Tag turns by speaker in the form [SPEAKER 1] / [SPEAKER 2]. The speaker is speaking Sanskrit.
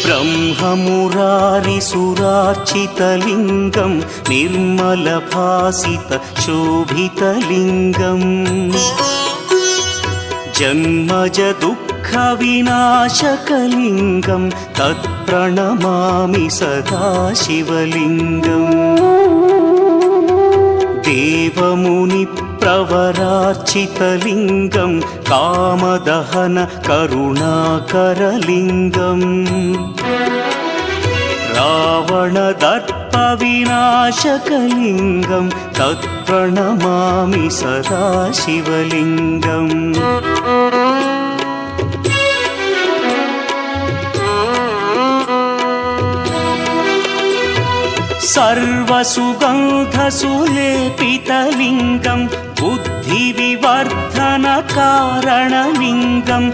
[SPEAKER 1] ब्रह्ममुरारिसुरार्चितलिङ्गं निर्मलभासितशोभितलिङ्गम् जन्मजदुःखविनाशकलिङ्गं तत्प्रणमामि सदा शिवलिङ्गम् देवमुनिप्रवरार्चितलिङ्गं कामदहन करुणाकरलिङ्गम् रावणदर्पविनाशकलिङ्गं तत्प्रणमामि सदा शिवलिङ्गम् सर्वसुगन्धसुलेपितलिङ्गं बुद्धिविवर्धनकारणलिङ्गं